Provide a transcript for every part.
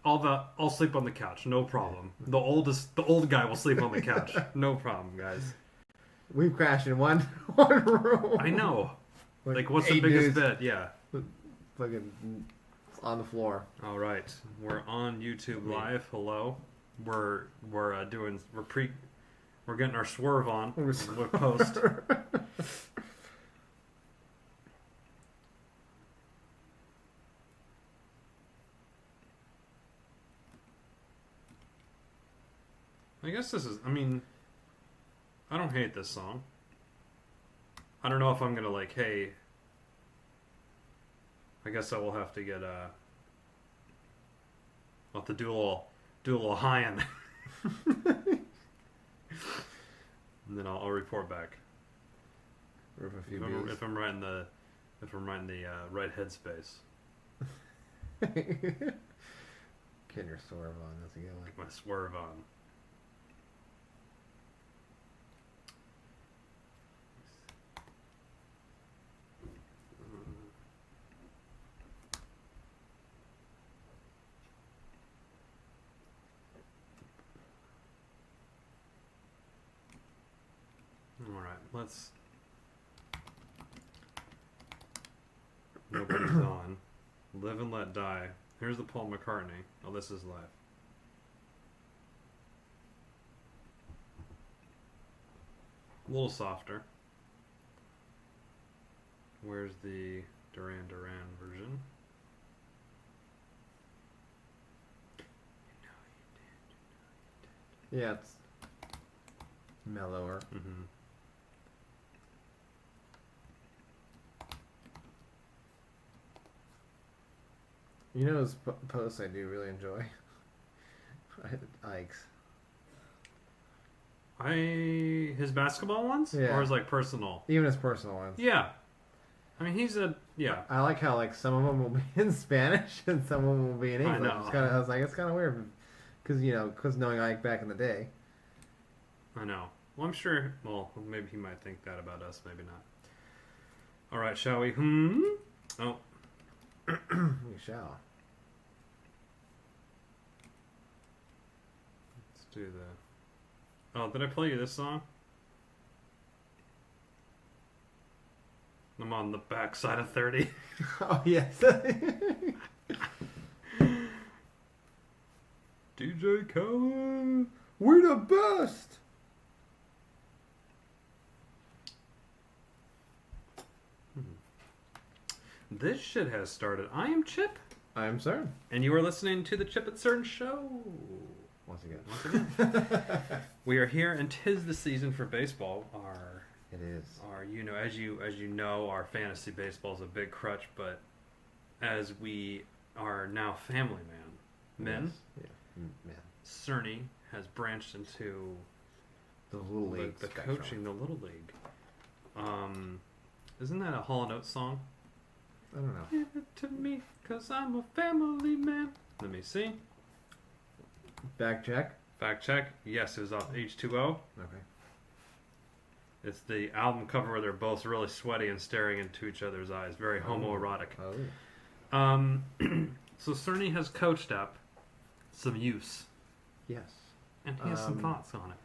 I'll sleep on the couch, no problem. The old guy will sleep on the couch, no problem, guys. We've crashed in one room. I know. Like, what's the biggest bed? Yeah. Fucking on the floor. All right, we're on YouTube Live. Hello, we're getting our swerve on with post. I guess this is. I mean, I don't hate this song. I don't know if I'm gonna like. Hey, I guess I will have to get I'll have to do a little high-end. And then I'll report back. If I'm right in the right headspace. Get your swerve on. That's a good one. Get my swerve on. Alright, let's... Nobody's on. Live and Let Die. Here's the Paul McCartney. Oh, this is live. A little softer. Where's the Duran Duran version? Yeah, it's mellower. Mm-hmm. You know his posts I do really enjoy? Ike's. His basketball ones? Yeah. Or his like personal? Even his personal ones. Yeah. I mean, yeah. I like how like some of them will be in Spanish and some of them will be in English. I know. I was like, it's kind of weird, because knowing Ike back in the day. I know. Well, I'm sure. Well, maybe he might think that about us. Maybe not. All right, shall we? Oh. We shall. Let's do the. Oh, did I play you this song? I'm on the backside of 30. Oh yes. DJ Khaled. We're the best. This shit has started. I am Chip. I am Cern. And you are listening to the Chip at Cern show. Once again. We are here, and 'tis the season for baseball. It is. As you know, our fantasy baseball is a big crutch, but as we are now family men, Yes. Yeah. Man. Cerny has branched into The little league. the coaching, the little league. Isn't that a Hall & Oates song? I don't know. Give it to me, 'cause I'm a family man. Let me see. Back check. Fact check. Yes, it was off H2O. Okay. It's the album cover where they're both really sweaty and staring into each other's eyes. Very homoerotic. Oh. So Cerny has coached up some use. Yes. And he has some thoughts on it.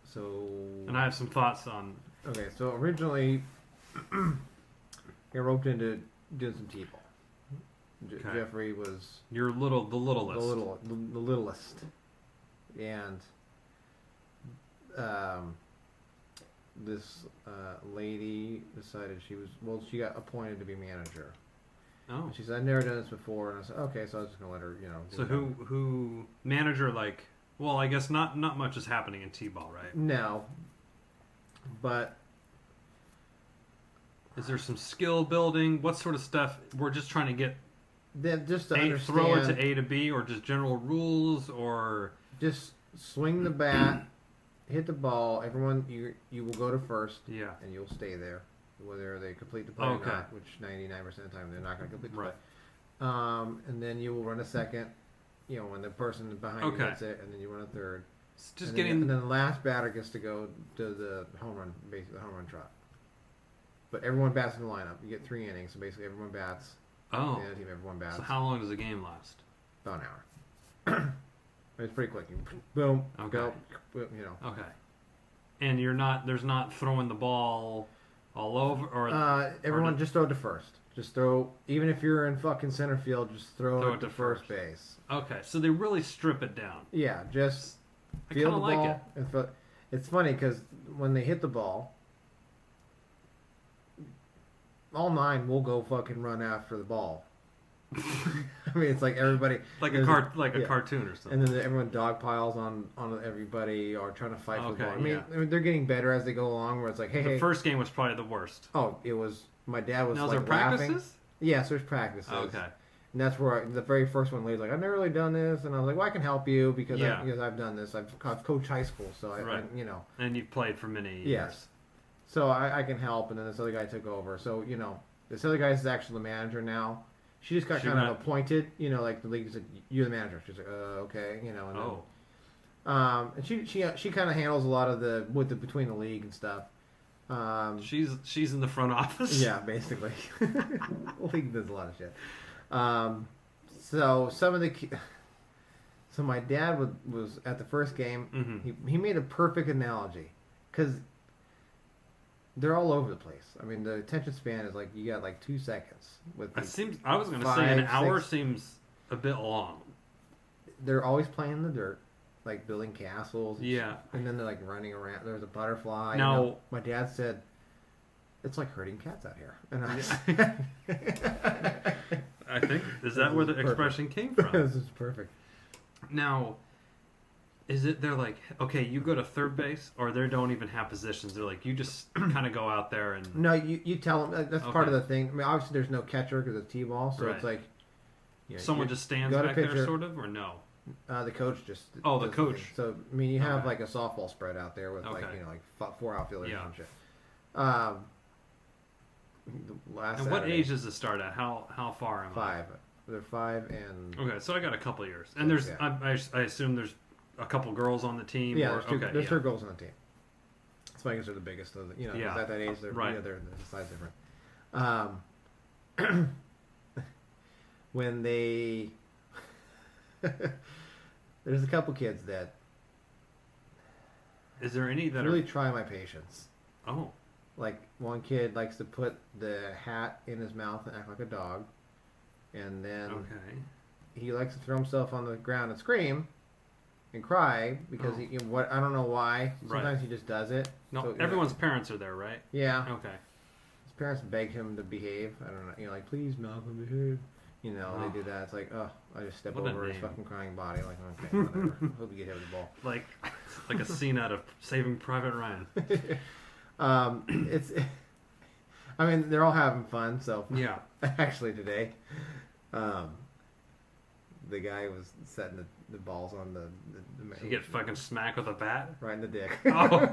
So. And I have some thoughts on... Okay, so originally, I roped into doing some T-ball. Okay. Jeffrey was the littlest. the littlest, and this lady decided she got appointed to be manager. Oh. And she said, I've never done this before, and I said, okay, so I was just gonna let her, So who manager, like? Well, I guess not much is happening in T-ball, right? No, but is there some skill building? What sort of stuff? We're just trying to get just to understand, throw it to A to B, or just general rules, or just swing the bat, hit the ball. Everyone, you will go to first, yeah, and you'll stay there, whether they complete the play or not. Which 99% of the time they're not going to complete the play. And then you will run a second. When the person behind you hits it, and then you run a third. It's just and then the last batter gets to go to the home run, basically the home run trot. But everyone bats in the lineup. You get 3 innings, so basically everyone bats. Oh. The other team, everyone bats. So how long does the game last? About an hour. It's pretty quick. Boom. Okay. Go. Boom, you know. Okay. And there's not throwing the ball all over, or everyone just throw it to first. Just throw, even if you're in fucking center field, just throw it to first base. Okay, so they really strip it down. Yeah, just I field the like ball. it. It's funny because when they hit the ball, all 9 will go fucking run after the ball. I mean, it's like everybody like a cartoon or something. and then everyone dog piles on everybody or trying to fight for the ball. I mean, they're getting better as they go along. Where it's like, the first game was probably the worst. Oh, it was. My dad was now, like there practices? laughing. Yes, there's practices. Okay. And that's where the very first one, Lady's like, I've never really done this, and I was like, well, I can help you because I've done this. I've coached high school, so I you know. And you've played for many years. Yes. So I can help, and then this other guy took over. So you know, this other guy is actually the manager now. She just got kind of appointed, you know, like the league said, you're the manager. She's like, okay, you know. And then, and she kind of handles a lot of between the league and stuff. She's in the front office. Yeah, basically. League does a lot of shit. So some of the so my dad was at the first game. Mm-hmm. He made a perfect analogy because they're all over the place. I mean, the attention span is like you got like 2 seconds. With it seems I was going to say an hour seems a bit long. They're always playing in the dirt, like building castles. Yeah, and then they're like running around. There's a butterfly. Now, you know, my dad said, "It's like herding cats out here." And I think is that where the expression came from? This is perfect. Now, is it they're like, okay, you go to third base, or they don't even have positions? They're like, you just kind of go out there and no, you tell them that's part of the thing. I mean, obviously there's no catcher because it's T-ball, so it's like someone just stands back there, sort of, or no? The coach just the coach. So I mean, you have like a softball spread out there with like 4 outfielders and shit. And what age does it start at? How far am 5. They're 5 and okay, so I got a couple of years, and there's I assume there's a couple girls on the team. Yeah, there's 2 girls on the team. That's why I guess they're the biggest of the, at that age they're they're the size different. When they there's a couple kids that is there any that really try my patience. Oh. Like one kid likes to put the hat in his mouth and act like a dog, and then he likes to throw himself on the ground and scream and cry because I don't know why. Sometimes he just does it. No, so, everyone's parents are there, right? Yeah. Okay. His parents beg him to behave. I don't know. Like, please, Malcolm, behave. They do that. It's like, I just step over his fucking crying body. Like, okay, whatever. Hope you get hit with the ball. Like a scene out of Saving Private Ryan. I mean, they're all having fun. So yeah. Actually, today, the guy was setting the balls on the you get fucking smacked with a bat right in the dick. Oh.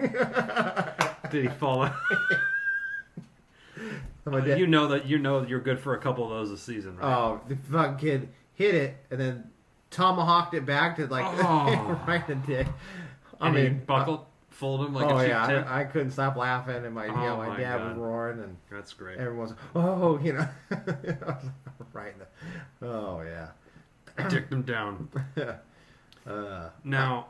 Did he fall? You know you're good for a couple of those a season, right? Oh, the fucking kid hit it and then tomahawked it back to like right in the dick. I mean, he buckled, folded him like a cheap tip. I couldn't stop laughing, and my dad was roaring, and that's great. Everyone's right in the, oh yeah, dicked him down. Now,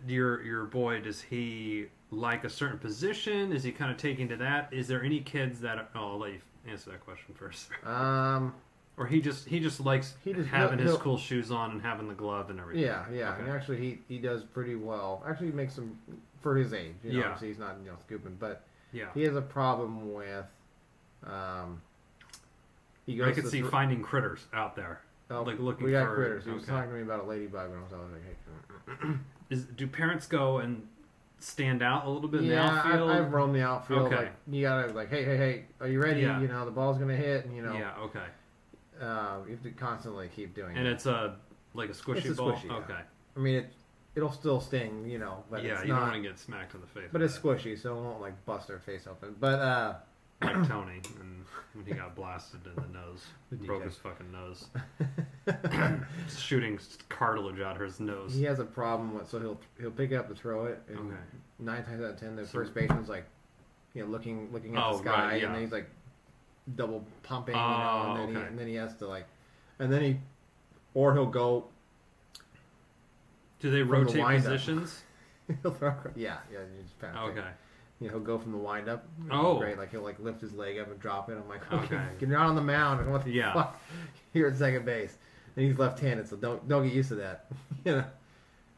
your boy, does he like a certain position? Is he kind of taking to that? Is there any kids that I'll let you answer that question first. Or he just likes having his cool shoes on and having the glove and everything. Yeah. Okay. And actually he does pretty well. Actually, he makes some for his age. Obviously he's not scooping, but he has a problem with. He goes. I could see finding critters out there, like looking we got for critters. He was talking to me about a ladybug, and I was like, "Hey." Do parents go and stand out a little bit in the outfield? I've roamed the outfield. Okay. Like, you gotta hey, are you ready? Yeah. The ball's gonna hit, and Yeah. Okay. You have to constantly keep doing it. And it's like a squishy ball? Squishy, okay. I mean, it'll still sting, but it's you not, don't want to get smacked in the face. But it's squishy, so it won't, bust their face open. But, like Tony, and when he got blasted in the nose. Broke his fucking nose. Shooting cartilage out of his nose. He has a problem with, so he'll pick it up to throw it, and 9 times out of 10, the first baseman's looking at the sky, and then he's double pumping, and then he has to and then he'll go. Do they rotate positions? Yeah, you just pass. Okay. He'll go from the windup. Oh, great! Like he'll lift his leg up and drop it. I'm like, okay, get out on the mound. And what the fuck? Here at second base, and he's left-handed, so don't get used to that.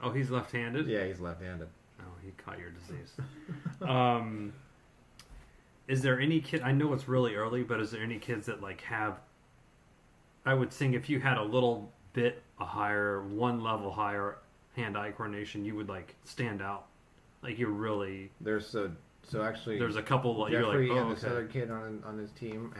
Oh, he's left-handed. Yeah, he's left-handed. Oh, he caught your disease. Is there any kid? I know it's really early, but is there any kids that like have? I would think if you had a little bit one level higher hand-eye coordination, you would like stand out. Like you're really actually there's a couple like Jeffrey you're like and this other kid on his team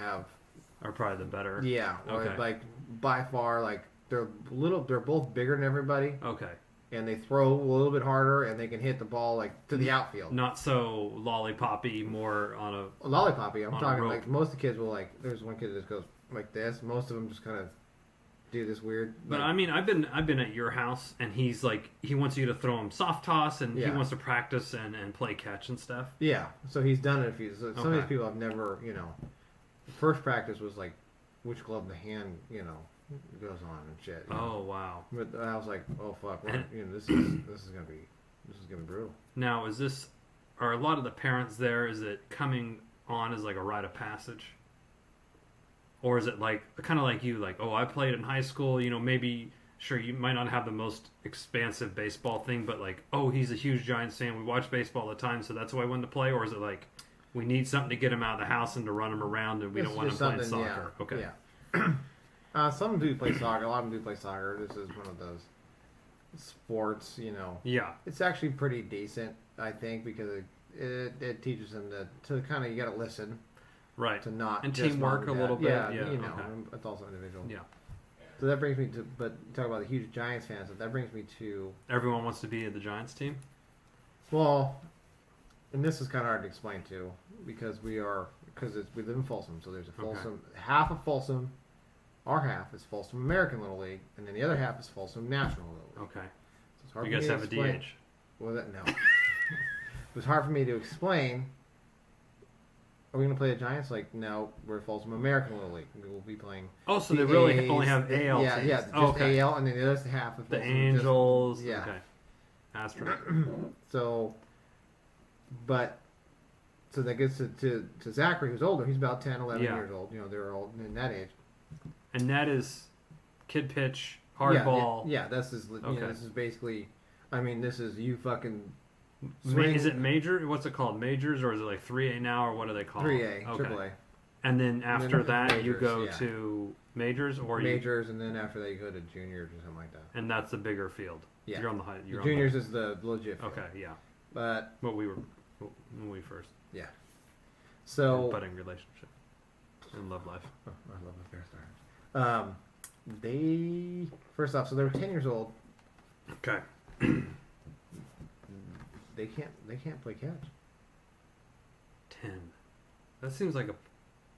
are probably the better. Yeah, like by far, like they're both bigger than everybody. Okay. And they throw a little bit harder, and they can hit the ball like to the outfield. Not so lollipoppy, more on a lollipoppy. I'm talking like most of the kids will like. There's one kid that just goes like this. Most of them just kind of do this weird. But I mean, I've been at your house, and he's like he wants you to throw him soft toss, and he wants to practice and play catch and stuff. Yeah, so he's done it a few. So some of these people I've never, the first practice was like which glove the hand, goes on and shit. Oh wow! But I was like, oh fuck, this is gonna be brutal. Now, are a lot of the parents there? Is it coming on as like a rite of passage? Or is it like kind of like you, like, oh, I played in high school, maybe, sure, you might not have the most expansive baseball thing, but like, oh, he's a huge Giants fan, we watch baseball all the time, so that's why I wanted to play? Or is it like, we need something to get him out of the house and to run him around, and we don't want him playing soccer? Yeah, okay. Yeah. Some do play soccer, a lot of them do play soccer. This is one of those sports, Yeah. It's actually pretty decent, I think, because it teaches them to kind of, you got to listen. Right. To not and teamwork a little bit. Yeah, okay. It's also individual. Yeah. So that brings me to, but talk about the huge Giants fans. So that brings me to. Everyone wants to be the Giants team. Well, and this is kind of hard to explain too, because we live in Folsom, so there's a Folsom half of Folsom. Our half is Folsom American Little League, and then the other half is Folsom National Little League. Okay. So it's hard you guys have a DH. Well, no. It was hard for me to explain. Are we going to play the Giants? Like, no, we're Folsom American Little League. We will be playing. Oh, so they really only have AL teams. Yeah, just AL, and then the other half of the Angels. Just, yeah. Okay. Astros. So that gets to Zachary, who's older. He's about 10, 11 years old. They're all in that age. And that is kid pitch, hardball. Yeah, this is this is basically. I mean, this is you fucking. Is it major? What's it called? Majors, or is it like 3A now, or what do they call 3A, it? 3A, AAA. And then after that, majors, you go to majors, or majors, and then after that, you go to juniors or something like that. And that's the bigger field. Yeah, you're on the high. The juniors is the legit field. Okay, yeah. But when we first. Yeah. So budding relationship and love life. Oh, I love the Fair Stars. They first off, so they were 10 years old. Okay. They can't play catch. 10. That seems like a.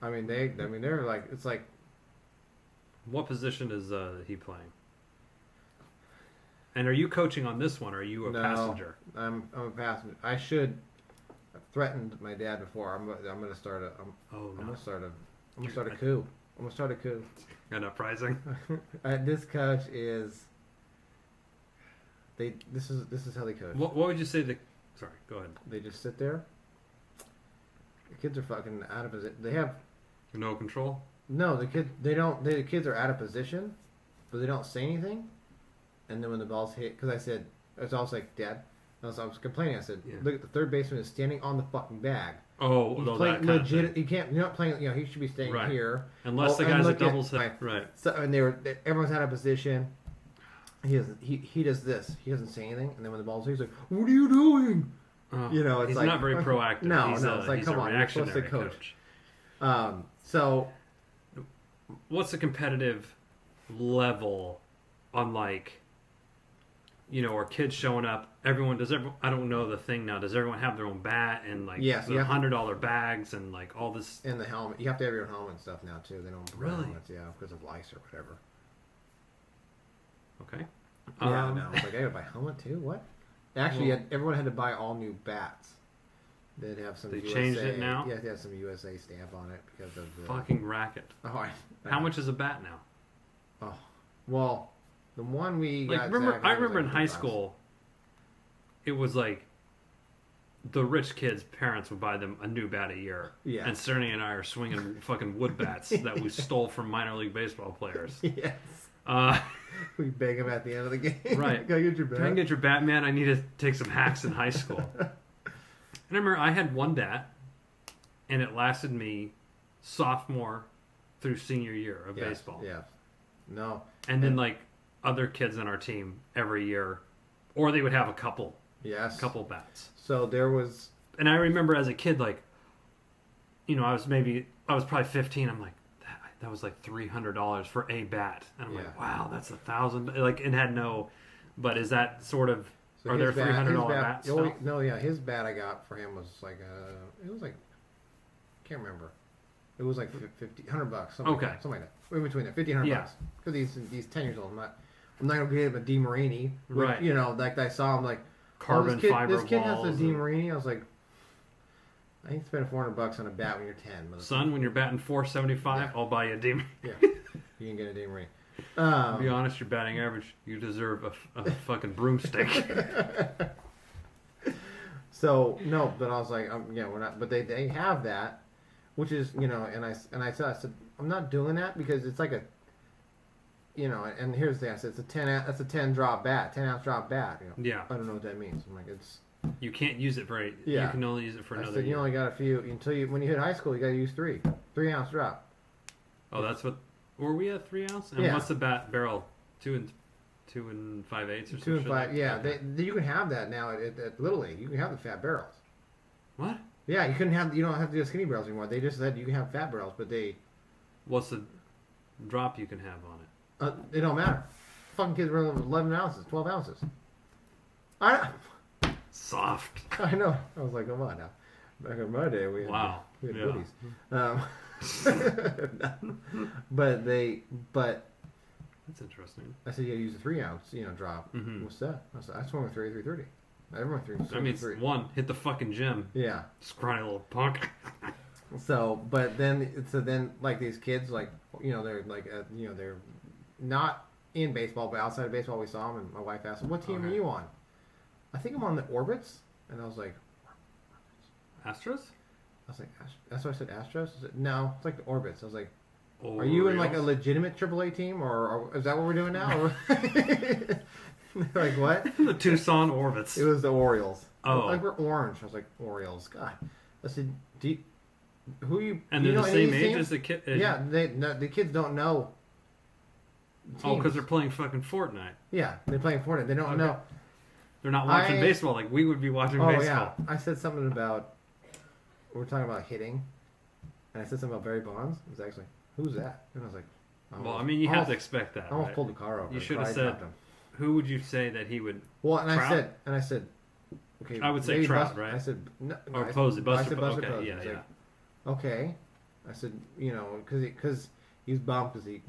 They're like, it's like. What position is he playing? And are you coaching on this one, or are you a passenger? I'm a passenger. I should. I've threatened my dad before. I'm going to start a. I'm going to start a coup. I'm going to start a coup. An uprising. This coach is. This is how they coach. What would you say? Sorry, go ahead. They just sit there. The kids are fucking out of position. They have no control. No, the kids are out of position, but they don't say anything. And then when the ball's hit, because I said, it's always like, Dad, I was complaining. I said, look, the third baseman is standing on the fucking bag. Oh, he's playing legit. He can't. You're not playing. He should be staying here. Unless the guy's a double hit. Right. So and everyone's out of position. He does this. He doesn't say anything, and then when the ball's hit, he's like, "What are you doing?" It's he's like, not very proactive. No, it's like, come on, you're supposed to coach. So, what's the competitive level on like? Or kids showing up. I don't know the thing now. Does everyone have their own bat and like the $100 bags and like all this? And the helmet. You have to have your own helmet and stuff now too. They don't really helmets, because of lice or whatever. Okay. Yeah, no. It's like I gotta buy a helmet too. What? Actually, everyone had to buy all new bats. They'd have some. They USA, changed it now. Yeah, they have some USA stamp on it because of the fucking racket. Oh, how much is a bat now? Oh, well, the one we like got. I remember in high school, it was like the rich kids' parents would buy them a new bat a year. Yeah. And Cerny and I are swinging fucking wood bats that we stole from minor league baseball players. Yes. We beg them at the end of the game. Right. Go get your bat. Can I get your bat, man? I need to take some hacks in high school. And I remember I had one bat, and it lasted me sophomore through senior year of baseball. Yeah. No. And then like other kids on our team every year, or they would have a couple. Yes. Couple bats. So there was, and I remember as a kid, like, you know, I was probably 15. I'm like, that was like $300 for a bat, and I'm like, wow, that's $1,000. Like, it had no. But is that sort of? So are there $300 bats? No, yeah, his bat I got for him was like it was like, can't remember. It was like $100, something like that. In between that, $1,500. Because he's 10 years old. I'm not gonna get him a Di Marini. Right. You know, like I saw him like carbon fiber. This kid has a Di Marini. I was like, I ain't spending $400 on a bat when you're 10. Son, when you're batting .475, I'll buy you a Di Marini. Yeah, you can get a Di Marini. To be honest, your batting average, you deserve a fucking broomstick. So no, but I was like, we're not. But they have that, which is, you know, and I said I'm not doing that because it's like a, you know, and here's the thing. I said it's a 10 drop bat, 10 ounce drop bat. You know, yeah. I don't know what that means. I'm like, it's. You can't use it very. Yeah. You can only use it for another year. You only got a few when you hit high school. You got to use 3 ounce drop. Oh, that's what. Were we at 3 ounce? And what's the bat barrel? 2 and 5/8 or something. 2 and 5. Yeah, you can have that now at Little League. You can have the fat barrels. What? Yeah, you don't have to do skinny barrels anymore. They just said you can have fat barrels, but they. What's the drop you can have on it? It don't matter. Fucking kids run 11 ounces, 12 ounces. Soft. I know. I was like, come on now. Back in my day, we had goodies. But that's interesting. I said, yeah, use a 3 ounce, drop. Mm-hmm. What's that? I swung with 330. Everyone 330. I mean, it's one, hit the fucking gym. Yeah. Scrawny little punk. So like these kids, like, they're like, they're not in baseball, but outside of baseball, we saw them, and my wife asked them, what team are you on? I think I'm on the Orbits, and I was like, Astros? I was like, that's why I said Astros? I said, no, it's like the Orbits. I was like, Orioles? Are you in like a legitimate AAA team, or is that what we're doing now? Like what? The Tucson Orbits. It was the Orioles. Oh. Like we're orange. I was like, Orioles. God. I said, who are you? And they're the same age as the kid? Yeah, the kids don't know. Teams. Oh, because they're playing fucking Fortnite. Yeah, they're playing Fortnite. They don't know. They're not watching baseball like we would be watching baseball. Oh, yeah. I said something about, we're talking about hitting, and I said something about Barry Bonds. It was actually, who's that? And I was like, well, I mean, you have to expect that. I almost pulled the car over. You should have said, who would you say that he would? Well, Trout? I said, okay. I would say Trout, right? I said, no. Or Posey. I said Buster okay, Posey. Yeah, yeah. Okay. I said, because he's bummed because he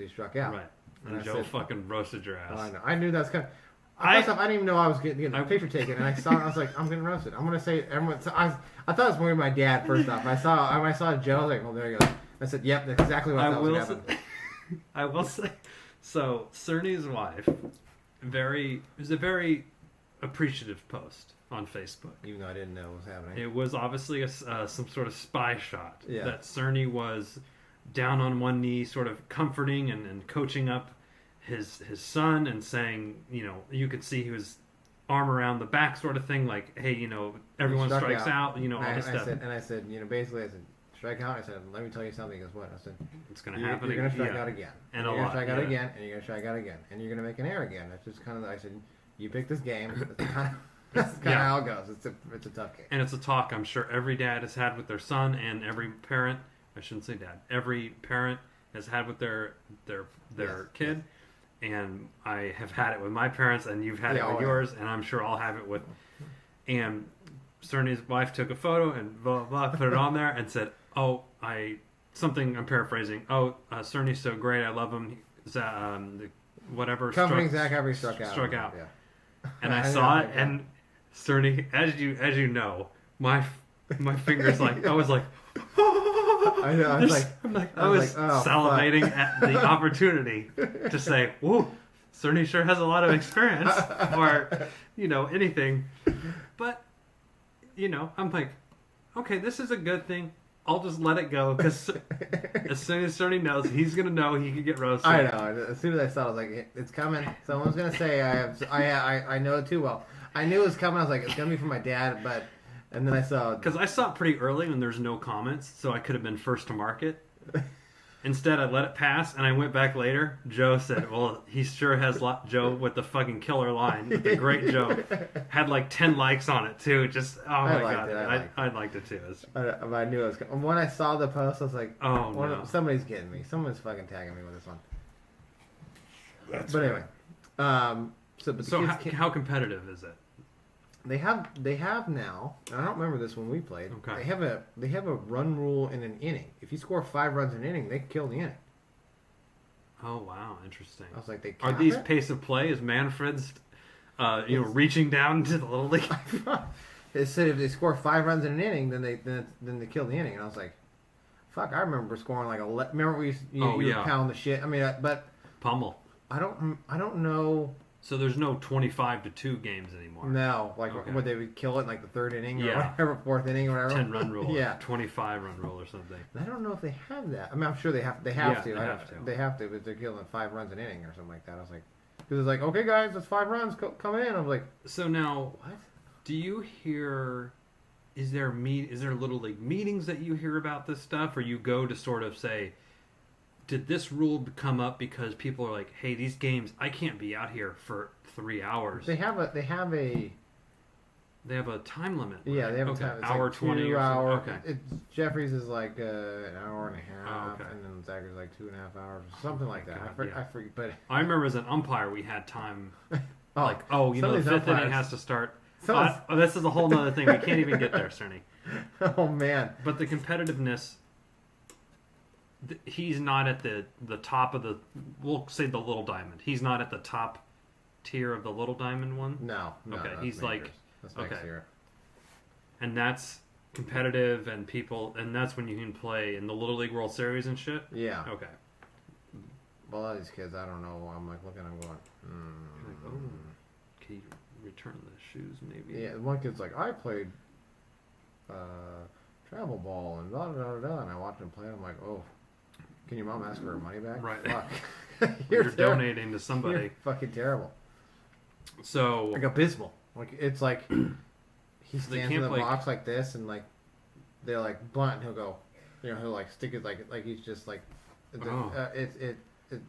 struck out. Right. And Joe fucking roasted your ass. Oh, I know. I knew that's kind of. I didn't even know I was getting a picture taken, and I was like, I'm getting roasted. I'm gonna say everyone. So I thought it was more my dad first off. When I saw Joe, I was like, well, there you go. I said, yep, that's exactly what I thought was happening. I will say, so Cerny's wife, it was a very appreciative post on Facebook. Even though I didn't know what was happening. It was obviously some sort of spy shot that Cerny was down on one knee, sort of comforting and coaching up his son and saying, you could see he was arm around the back sort of thing, like, hey, everyone strikes out, all this stuff. I said, basically, I said, strike out. I said, let me tell you something. Guess what? I said, it's going to happen. You're going to strike out again. And you're going to strike out again, and you're going to strike out again, and you're going to make an error again. That's just kind of, I said, you pick this game. That's kind of how it goes. It's a tough game. And it's a talk I'm sure every dad has had with their son, and every parent, I shouldn't say dad, every parent has had with their kid. And I have had it with my parents, and you've had it with yours, and I'm sure I'll have it with. And Cerny's wife took a photo and blah, blah, blah, put it on there and said, I'm paraphrasing. Cerny's so great, I love him. Whatever. Comforting Zach Avery struck out. Yeah. And I saw it, and Cerny, as you know, my fingers I was like, I know. I was salivating at the opportunity to say, "Whoa, Cerny sure has a lot of experience," or anything. But I'm like, okay, this is a good thing. I'll just let it go because as soon as Cerny knows, he's gonna know he can get roasted. I know. As soon as I saw it, I was like, it's coming. Someone's gonna say I know it too well. I knew it was coming. I was like, it's gonna be from my dad, but and then I saw because I saw it pretty early when there's no comments, so I could have been first to market. Instead, I let it pass, and I went back later. Joe said, "Well, he sure has Joe with the fucking killer line, with the great joke. Had like 10 likes on it too. Just my god, I liked it too. I knew it was coming. When I saw the post, I was like, "Oh no, somebody's getting me. Someone's fucking tagging me with this one." That's but right. Anyway, so how competitive is it? They have now. I don't remember this when we played. Okay. They have a run rule in an inning. If you score 5 runs in an inning, they kill the inning. Oh wow, interesting. I was like, are these pace of play? Is Manfred's, reaching down to the little league? They said if they score 5 runs in an inning, then they kill the inning. And I was like, fuck, I remember scoring like 11. Remember we used to pound the shit. I mean, but pummel. I don't know. So there's no 25-2 games anymore. No, would they would kill it in like the 3rd inning or whatever, 4th inning or whatever. 10-run rule. Yeah, 25-run rule or something. I don't know if they have that. I mean, I'm sure they have. They have to. They have to. If they're killing 5 runs an inning or something like that. I was like, because it's like, okay, guys, it's 5 runs coming in. I was like, so now what? Do you hear? Is there little league meetings that you hear about this stuff, or you go to sort of say, did this rule come up because people are like, hey, these games, I can't be out here for 3 hours. They have a time limit. Right? Yeah, they have a time. It's hour like 20 2 or hours. Okay. Jeffrey's is like an hour and a half, okay. and then Zachary's like 2.5 hours, something like that. God, I forget, but I remember as an umpire, we had time. The 5th inning has to start. This is a whole other thing. We can't even get there, Cerny. Oh man! But the competitiveness. He's not at the top of we'll say the little diamond. He's not at the top tier of the little diamond one. No. Okay, he's majors. That's okay. Tier. And that's competitive, and that's when you can play in the Little League World Series and shit. Yeah. Okay. Well, a lot of these kids, I don't know. I'm like looking, I'm going. Can you return the shoes, maybe? Yeah. One kid's like, I played travel ball and blah blah blah, and I watched him play. And I'm like, oh. Can your mom ask for her money back? Right. Fuck. You're donating to somebody. You're fucking terrible. So like abysmal. Like it's like he stands in the box like this, and like they're like blunt. And he'll go, he'll like stick it like he's just like. That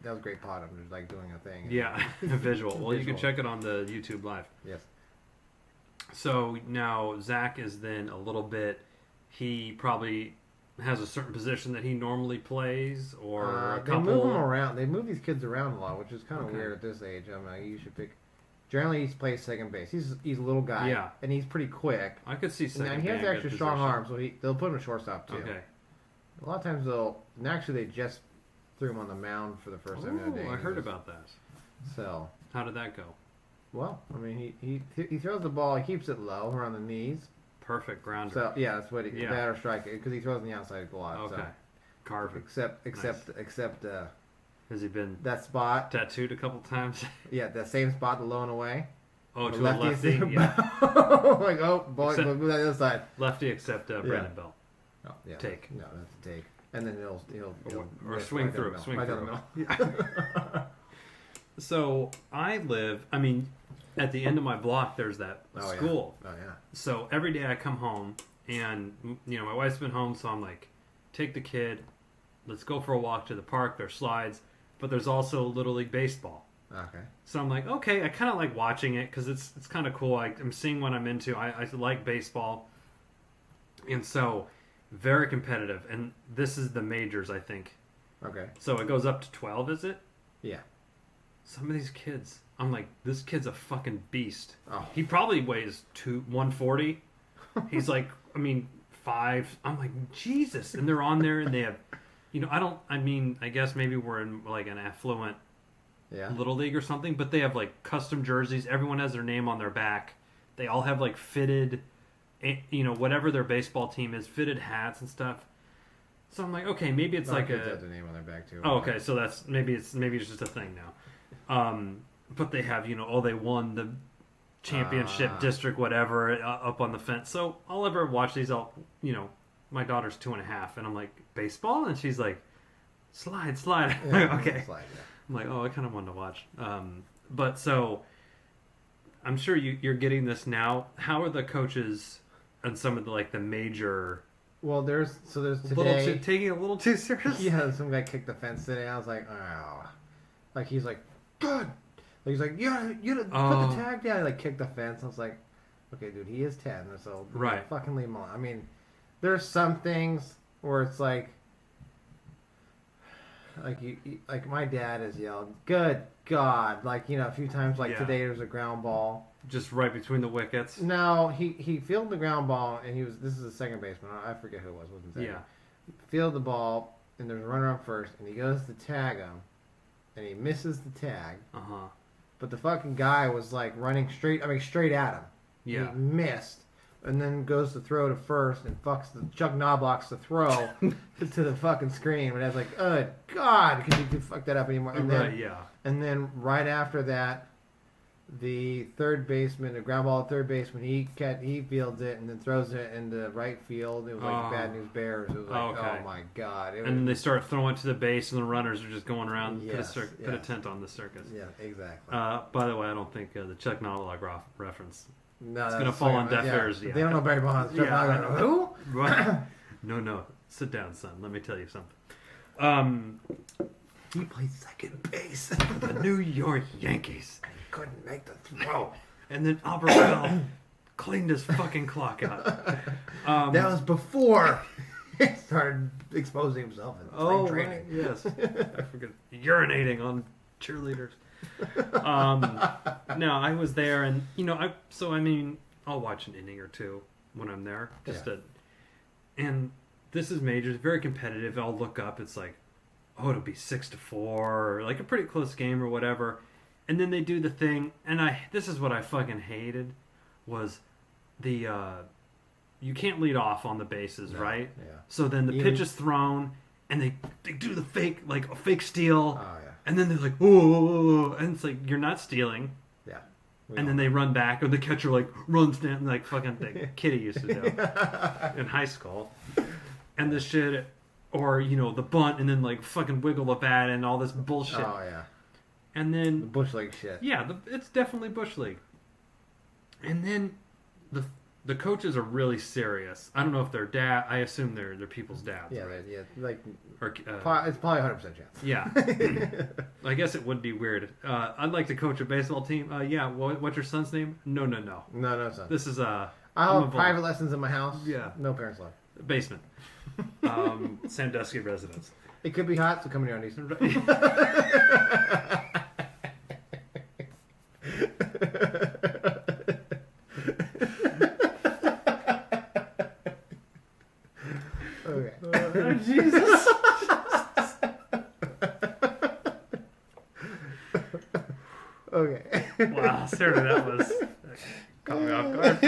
was a great pot. I'm just like doing a thing. Yeah, a visual. Well, you can check it on the YouTube Live. Yes. So now Zach is then a little bit. He probably has a certain position that he normally plays, or a couple. They move them around. They move these kids around a lot, which is kind of weird at this age. You should pick. Generally, he plays second base. He's a little guy, and he's pretty quick. I could see second. And he has extra strong arms, so they'll put him at shortstop too. Okay. A lot of times they just threw him on the mound for the first time the other day. I heard about that. So how did that go? Well, I mean, he throws the ball. He keeps it low or on the knees. Perfect grounder. So yeah, that's what that or strike it because he throws on the outside a lot. Okay. So. Carving. Except. Has he been that spot tattooed a couple times? Yeah, that same spot, the low and away. Oh, to a lefty. Yeah. Like, oh boy, move that other side. Lefty, except Brandon Bell. Oh, yeah. Take. No, that's a take. And then he'll or swing through. Swing through. Yeah. So I live. I mean, at the end of my block, there's that school. Yeah. Oh yeah. So every day I come home, and my wife's been home, so I'm like, take the kid, let's go for a walk to the park. There's slides, but there's also Little League Baseball. Okay. So I'm like, okay, I kind of like watching it because it's kind of cool. I'm seeing what I'm into. I like baseball, and so very competitive. And this is the majors, I think. Okay. So it goes up to 12, is it? Yeah. Some of these kids, I'm like, this kid's a fucking beast. Oh. He probably weighs 140. He's like, 5. I'm like, Jesus. And they're on there, and they have, I guess maybe we're in like an affluent Little League or something, but they have like custom jerseys. Everyone has their name on their back. They all have like fitted, whatever their baseball team is, fitted hats and stuff. So I'm like, okay, maybe it's like a the name on their back too. Oh, okay, so that's maybe it's just a thing now. But they have, they won the championship district, whatever, up on the fence. So I'll ever watch these. My daughter's 2.5, and I'm like, baseball, and she's like, slide. Yeah, okay. Slide, yeah. I'm like, oh, I kind of wanted to watch. But so I'm sure you're getting this now. How are the coaches and some of the major? Well, there's today taking it a little too serious. Yeah, some guy kicked the fence today. I was like, oh, like he's like, good. Like, he's like, you put the tag down. He kicked the fence. I was like, okay, dude, he is 10, so right, fucking leave him alone. I mean, there's some things where it's like my dad has yelled, good God, a few times. Today there was a ground ball. Just right between the wickets. No, he fielded the ground ball, and this is the second baseman. I forget who it was. Wasn't second. Yeah. Fielded the ball, and there's a runner on first, and he goes to tag him, and he misses the tag. But the fucking guy was running straight at him. Yeah. He missed, and then goes to throw to first, and fucks Chuck Knobloch's to throw to the fucking screen. But I was like, oh God, because you could fuck that up anymore. And right. Yeah. And then right after that, the third baseman, the ground ball third baseman, he fields it and then throws it into right field. It was Bad News Bears. It was oh my God. And then they start throwing to the base, and the runners are just going around, yes, put a tent on the circus. Yeah, exactly. By the way, I don't think the Chuck Knobloch reference. No, it's going to fall on deaf ears. Yeah. They don't know Barry Bonds. Who? Right. No. Sit down, son. Let me tell you something. He played second base for the New York Yankees. And he couldn't make the throw. And then Albert Bell cleaned his fucking clock out. That was before he started exposing himself in spring training. Right. Yes. I forget. Urinating on cheerleaders. No, I was there, and I'll watch an inning or two when I'm there. And this is major. It's very competitive. I'll look up. It's like, it'll be 6-4, or a pretty close game or whatever. And then they do the thing, and this is what I fucking hated, was the you can't lead off on the bases, right? Yeah. So then the pitch is thrown, and they do the fake, a fake steal. Oh, yeah. And then they're like, oh, and it's like, you're not stealing. Yeah. And then they run back, or the catcher runs down like fucking the kid he used to do in high school. And this shit, or the bunt, and then fucking wiggle the bat and all this bullshit. Oh yeah. And then the bush league shit. Yeah, it's definitely bush league. And then the coaches are really serious. I don't know if they're dad. I assume they're people's dads. Yeah, right? Or, it's probably 100% chance. Yeah. I guess it would be weird. I'd like to coach a baseball team. Yeah. What's your son's name? No, son. This is I have private lessons in my house. Yeah. No parents left. Basement. Sandusky residence. It could be hot, so come here on Eastern. Okay. Jesus. Okay. Wow, certainly that was caught me off guard.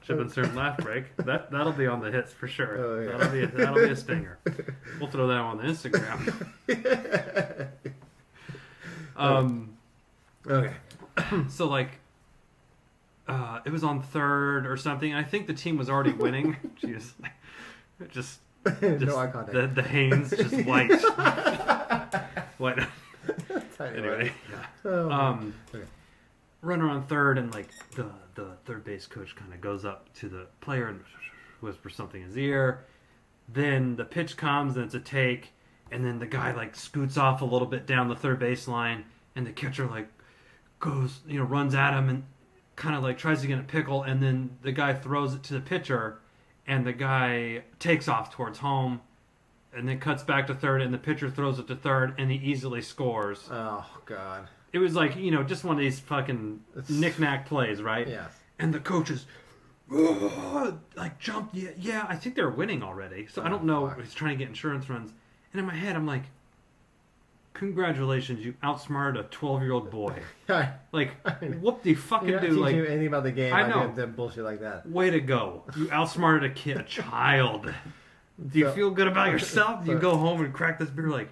Chip and Cern laugh break. That'll be on the hits for sure. Oh, yeah. That'll be a stinger. We'll throw that on the Instagram. Okay. So it was on third or something. I think the team was already winning. Just no eye contact. The Haynes just white. What? Anyway, yeah. Oh, okay. Runner on third, and the third base coach kind of goes up to the player and whispers something in his ear. Then the pitch comes, and it's a take, and then the guy scoots off a little bit down the third base line, and the catcher goes, runs at him and kind of tries to get a pickle, and then the guy throws it to the pitcher, and the guy takes off towards home, and then cuts back to third, and the pitcher throws it to third, and he easily scores. Oh God. It was just one of these fucking knick-knack plays, right? Yes. And the coaches, jumped. Yeah, I think they're winning already. So I don't know. He's trying to get insurance runs. And in my head, I'm like, congratulations, you outsmarted a 12-year-old boy. Like, what do you fucking do? Like, you anything about the game? I know that bullshit like that. Way to go! You outsmarted a child. Do you feel good about yourself? Do you go home and crack this beer like,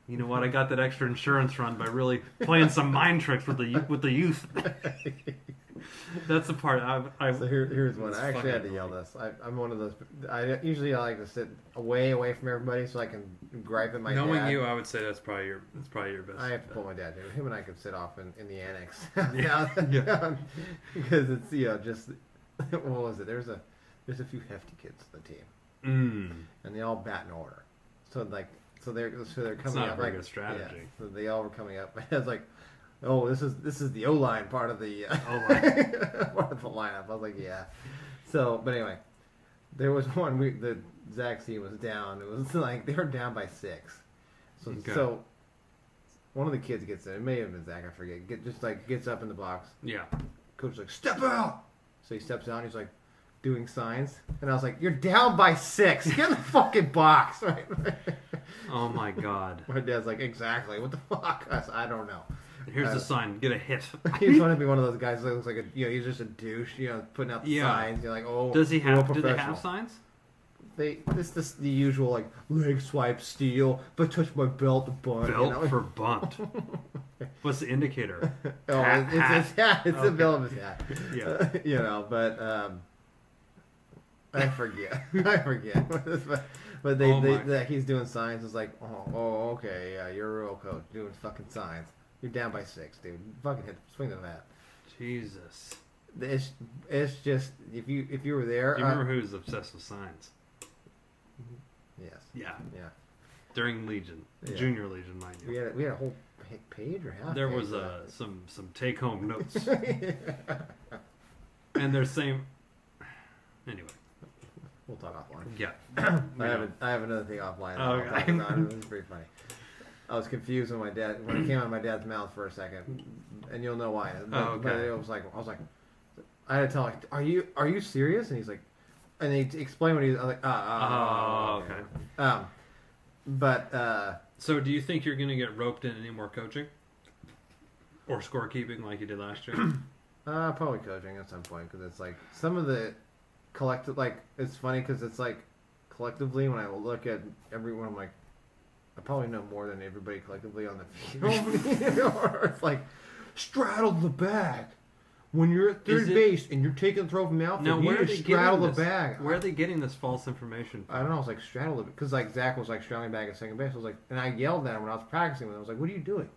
you know what? I got that extra insurance run by really playing some mind tricks with the youth. That's the part So here's one. I actually had to yell this. I'm one of those. I usually like to sit way away from everybody so I can gripe at my dad. Knowing you, I would say that's probably your best. I have to pull my dad in. Him and I could sit off in the annex. Yeah. Because it's just what was it? There's a few hefty kids on the team, and they all bat in order. So they're coming up. It's not a very good strategy. Yeah, so they all were coming up. I was like, oh, this is the O-line part of the part of the lineup. I was like, yeah. So, but anyway, there was one the Zach's team was down. It was like they were down by 6. So one of the kids gets in. It may have been Zach, I forget. Gets up in the box. Yeah. Coach is like, step out. So he steps out. And he's like doing signs, and I was like, you're down by 6. Get in the fucking box. Right? Oh my god. My dad's like, exactly. What the fuck? I don't know. Here's the sign. Get a hit. He's trying to be one of those guys that looks like he's just a douche, putting out the signs. You're like, oh, do they have signs? This the usual like leg swipe, steal, but touch my belt to bunt. Belt for bunt. What's the indicator? It's the belt of his hat. Yeah. But I forget. But he's doing signs. It's like, oh, okay, yeah, you're a real coach doing fucking signs. You're down by 6, dude. Fucking swing the bat. Jesus. It's just if you were there. Do you remember who's obsessed with signs? Yes. Yeah. Yeah. During Legion, Junior Legion, mind you. We had a whole page or half. There was some take home notes. And they're saying. Anyway. We'll talk offline. Yeah. I have another thing offline. Okay. It was pretty funny. I was confused when it came out of my dad's mouth for a second, and you'll know why. But I was like, I had to tell him, are you serious? And he's like, and he explained what he was. I was like, okay. But so do you think you're going to get roped in any more coaching or scorekeeping like you did last year? Probably coaching at some point, because it's like some of the collective, like it's funny because it's like collectively when I look at everyone, I'm like, I probably know more than everybody collectively on the field. Or it's like, straddle the bag. When you're at third base and you're taking the throw from the outfield, you just straddle the bag. Where are they getting this false information from? I don't know. I was like, straddle it. Because like Zach was like straddling the bag at second base. I was like, and I yelled at him when I was practicing with him. I was like, what are you doing?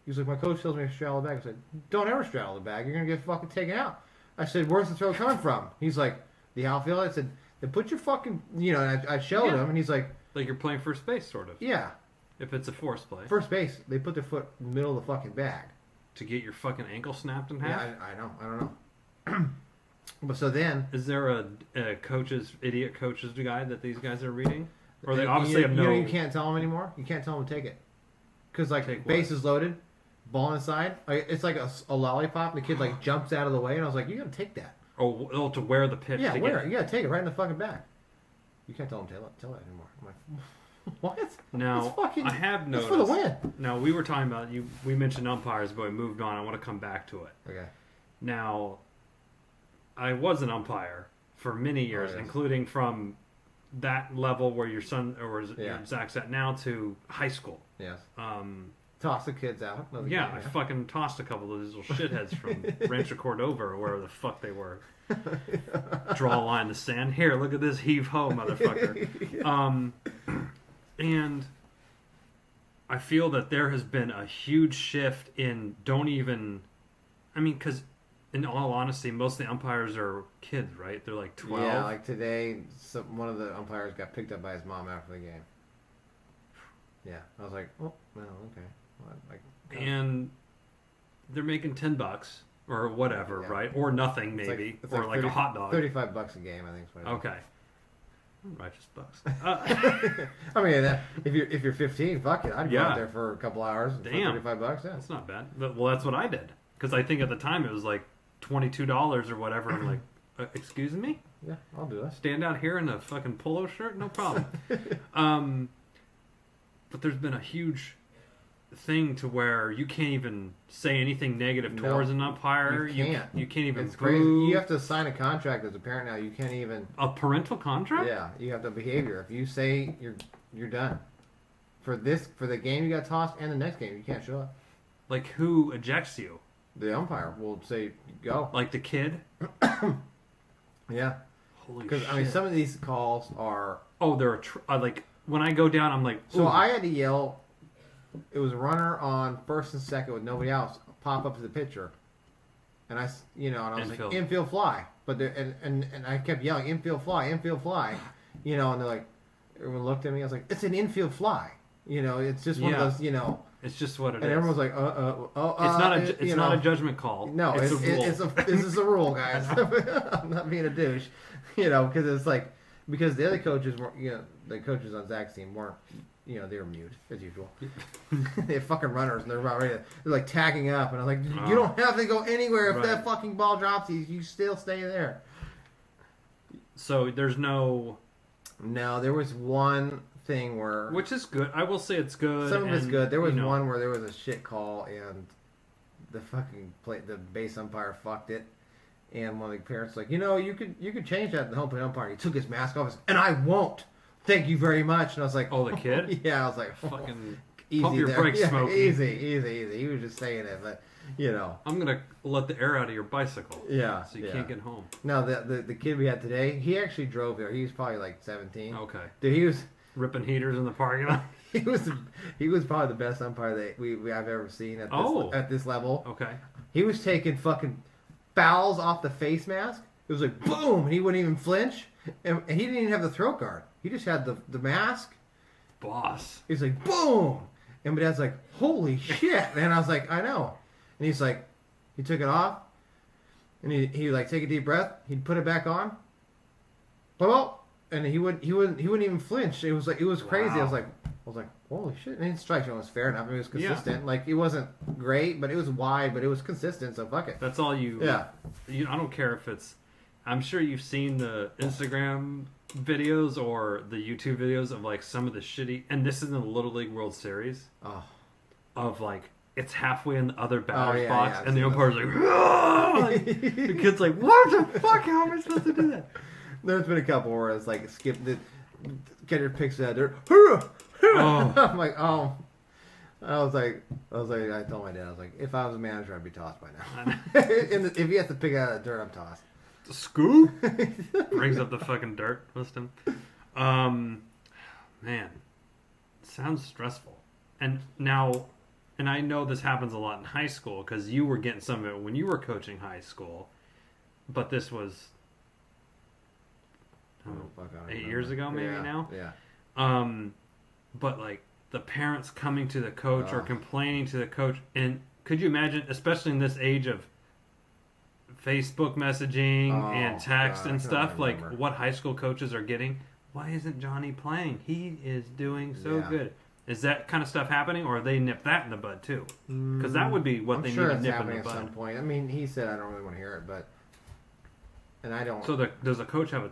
He was like, my coach tells me to straddle the bag. I said, don't ever straddle the bag. You're going to get fucking taken out. I said, where's the throw coming from? He's like, the outfield. I said, then put your fucking, and I showed him, and he's like you're playing first base, sort of. Yeah. If it's a forced play. First base, they put their foot in the middle of the fucking bag. To get your fucking ankle snapped in half? Yeah, I know. I don't know. But so then... Is there a idiot coach's guide that these guys are reading? Or they obviously have no... You can't tell them anymore? You can't tell them to take it. Because, base is loaded, ball inside. It's like a lollipop, and the kid, jumps out of the way, and I was like, you got to take that. Oh, to wear the pitch. Yeah, wear it. You got to take it right in the fucking bag. You can't tell them tell it anymore. I'm like... What? Now, I have noticed. It's for the win. Now, we were talking about we mentioned umpires, but we moved on. I want to come back to it. Okay. Now, I was an umpire for many years, including from that level where your son or Zach's at now to high school. Yes. Toss the kids out. I fucking tossed a couple of those little shitheads from Rancho Cordova or wherever the fuck they were. Draw a line in the sand. Here, look at this heave-ho, motherfucker. And I feel that there has been a huge shift in because in all honesty, most of the umpires are kids, right? They're like 12. Yeah, like today, one of the umpires got picked up by his mom after the game. Yeah, I was like, oh, well, okay. Well, and they're making $10 or whatever, right? Or nothing, maybe, or like 30, a hot dog. $35 a game, I think. Is what it is. Okay. Righteous bucks. I mean, if you're 15, fuck it. I'd go out there for a couple hours. Damn, for $35. Yeah, that's not bad. Well, that's what I did because I think at the time it was like $22 or whatever. I'm like, excuse me? Yeah, I'll do that. Stand out here in a fucking polo shirt, no problem. But there's been a huge thing to where you can't even say anything negative towards an umpire. You can't. You can't even. It's crazy. You have to sign a contract as a parent now. You can't even. A parental contract? Yeah, you have to behavior. If you say you're done for the game you got tossed and the next game, you can't show up. Like who ejects you? The umpire will say go. Like the kid? Yeah. Holy shit. Because I mean, some of these calls are. Oh, they're like when I go down, I'm like. Ooh. So I had to yell. It was a runner on first and second with nobody else. Pop up to the pitcher, and I was Infield. like infield fly, but and I kept yelling infield fly, and they're like, everyone looked at me. I was like, it's an infield fly, it's just one of those, It's just what it is. And everyone was like, It's not a judgment call. No, it's a rule. This is a rule, guys. I'm not being a douche, because it's like because the other coaches were, the coaches on Zach's team weren't. They were mute as usual. They have fucking runners, and they're about ready. They're like tagging up, and I was like, "You don't have to go anywhere. If that fucking ball drops, you still stay there." So there's no. No, there was one thing where, which is good. I will say it's good. Some of it's good. There was one where there was a shit call, and the base umpire fucked it, and one of the parents was like, you could change that. The home plate umpire, he took his mask off, and I won't. Thank you very much. And I was like, oh, the kid? Yeah, I was like, fucking easy pump your brakes, Smokey. Easy. He was just saying it, but I'm gonna let the air out of your bicycle. Yeah. So you can't get home. No, the kid we had today, he actually drove there. He was probably like 17. Okay. Dude, he was ripping heaters in the parking lot. he was probably the best umpire that I've ever seen at this level. Okay. He was taking fucking fouls off the face mask. It was like boom, and he wouldn't even flinch, and he didn't even have the throat guard. He just had the mask. Boss. He's like, boom! And my dad's like, holy shit! And I was like, I know. And he's like, he took it off, and he like take a deep breath. He'd put it back on. And he wouldn't even flinch. It was crazy. Wow. I was like, holy shit! And his strike zone was fair enough. I mean, it was consistent. Yeah. Like it wasn't great, but it was wide, but it was consistent. So fuck it. That's all you. Yeah. I don't care if it's. I'm sure you've seen the Instagram videos or the YouTube videos of like some of the shitty, and this is in the Little League World Series. Oh. Of like it's halfway in the other batter's box, and the umpire's like, the kid's like, what the fuck? How am I supposed to do that? There's been a couple where it's like skip the catcher picks it out there. I'm like, oh. I was like, I told my dad, I was like, if I was a manager, I'd be tossed by now. If he has to pick out of the dirt, I'm tossed. Scoop brings up the fucking dirt system. Man, sounds stressful. And I know this happens a lot in high school because you were getting some of it when you were coaching high school, but this was 8 years ago, maybe now. Yeah. But like the parents coming to the coach or complaining to the coach, and could you imagine, especially in this age of Facebook messaging and text and stuff, like what high school coaches are getting? Why isn't Johnny playing? He is doing so good. Is that kind of stuff happening, or they nip that in the bud too? Because that would be what they need to nip in the bud. At some point. I mean, he said I don't really want to hear it, but and I don't. So does the coach have a?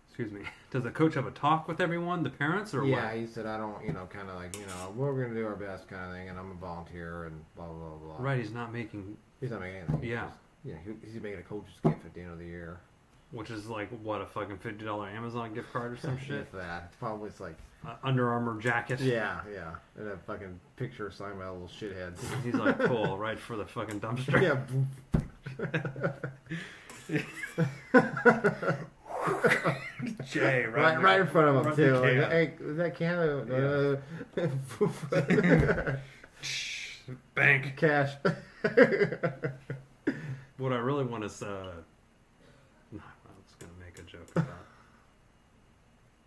Excuse me. Does the coach have a talk with everyone, the parents, or what? Yeah, he said I don't. Kind of like we're going to do our best, kind of thing, and I'm a volunteer and blah blah blah. Right. He's not making anything. Yeah. He's making a coach's gift at the end of the year. Which is like, what, a fucking $50 Amazon gift card or some shit? If that. It's like... Under Armour jacket. Yeah. And a fucking picture signed by a little shithead. He's like, cool, right for the fucking dumpster. Yeah. Jay, right in front of him, too. Like, hey, is that Canada? Bank. Cash. What I really want is, I was going to make a joke about,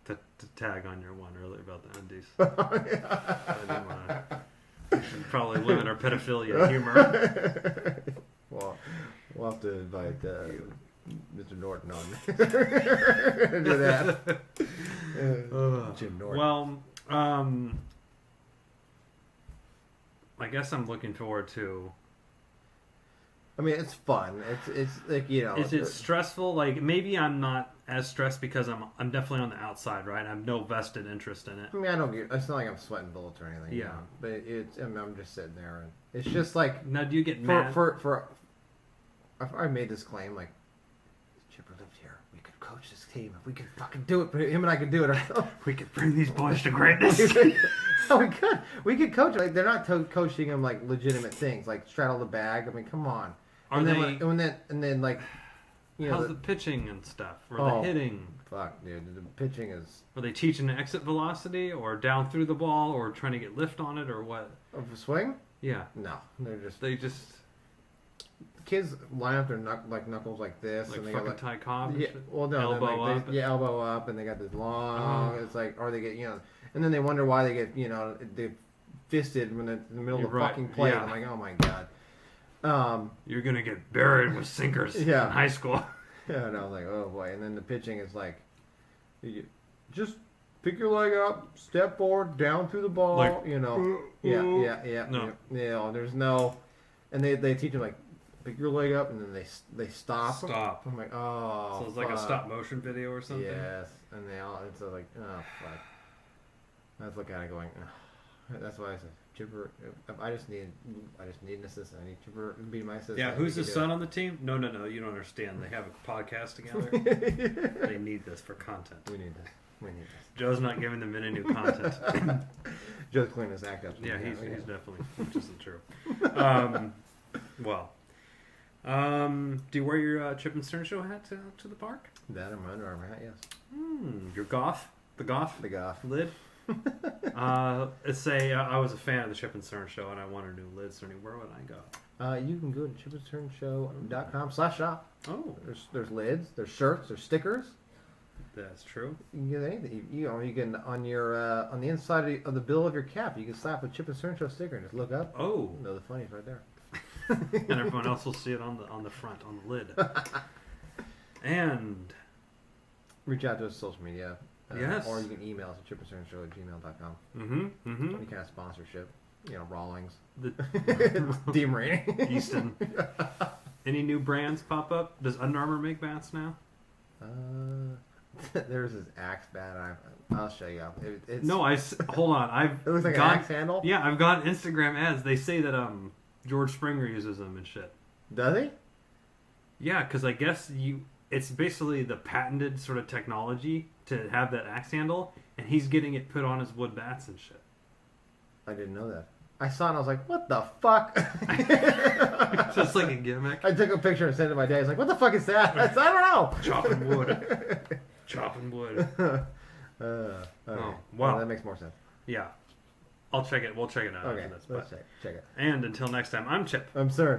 to tag on your one earlier about the undies. I didn't want to, we should probably limit our pedophilia humor. Well, we'll have to invite Mr. Norton on to do that. Jim Norton. Well, I guess I'm looking forward to I mean, it's fun. It's like, you know. Is it stressful? Like, maybe I'm not as stressed because I'm definitely on the outside, right? I have no vested interest in it. I mean, I don't get. It's not like I'm sweating bullets or anything. Yeah. You know, but it's. I mean, I'm just sitting there, and it's just like. Now, do you get mad? I made this claim like, Chipper lived here. We could coach this team if we could fucking do it. But him and I could do it ourselves. We could bring these boys to greatness. No, we could. We could coach. Like, they're not coaching them like legitimate things, like straddle the bag. I mean, come on. And then like, you know, how's the pitching and stuff, or the hitting? Fuck, dude, the pitching is. Are they teaching exit velocity, or down through the ball, or trying to get lift on it, or what? Of a swing? Yeah. No, they just. Kids line up their knuckles like this, like and they fucking got Ty Cobb. Yeah, well, no, elbow up. elbow up, and they got this long. It's like, or they get, you know, and then they wonder why they get, you know, they fisted when they're in the middle of the fucking plate. Yeah. I'm like, oh my god. You're gonna get buried with sinkers in high school. Yeah, and I was like, oh boy. And then the pitching is like, just pick your leg up, step forward, down through the ball. Like, you know, yeah. No, there's no, and they teach them like, pick your leg up, and then they stop. Stop. I'm like, oh. So it's like a stop motion video or something. Yes, and it's like, oh fuck. I was looking at it going, oh. That's why I said, Chipper. I just need an assistant. I need Chipper to be my assistant. Yeah, who's the son on the team? No, you don't understand. They have a podcast together. They need this for content. We need this. Joe's not giving them any new content. Joe's cleaning his act up. Yeah, he's definitely, which isn't true. Do you wear your Chip and Cern show hat to the park? That and my Under Armour hat, yes. Your the Goff lid. I was a fan of the Chip and Cern show, and I want a new lid. So where would I go? You can go to chipandcernshow.com/shop. Oh, there's lids, there's shirts, there's stickers. That's true. You can get anything. You can on the inside of the bill of your cap, you can slap a Chip and Cern show sticker and just look up. Oh, no, the funny's right there. And everyone else will see it on the front, on the lid. And reach out to us on social media. Yes. Or you can email us at chipandcernshow@gmail.com. Any kind of sponsorship. You know, Rawlings. Team rating. Easton. Any new brands pop up? Does Under Armour make bats now? There's this axe bat. I'll show you. Hold on. It looks like an axe handle? Yeah, I've got Instagram ads. They say that George Springer uses them and shit. Does he? Yeah, because I guess it's basically the patented sort of technology to have that axe handle, and he's getting it put on his wood bats and shit. I didn't know that. I saw it and I was like, what the fuck? Just like a gimmick. I took a picture and sent it to my dad. He's like, what the fuck is that? I don't know. Chopping wood. Okay. Wow. Well, that makes more sense. Yeah. I'll check it. We'll check it out. Okay, let's check it. And until next time, I'm Chip. I'm Cern.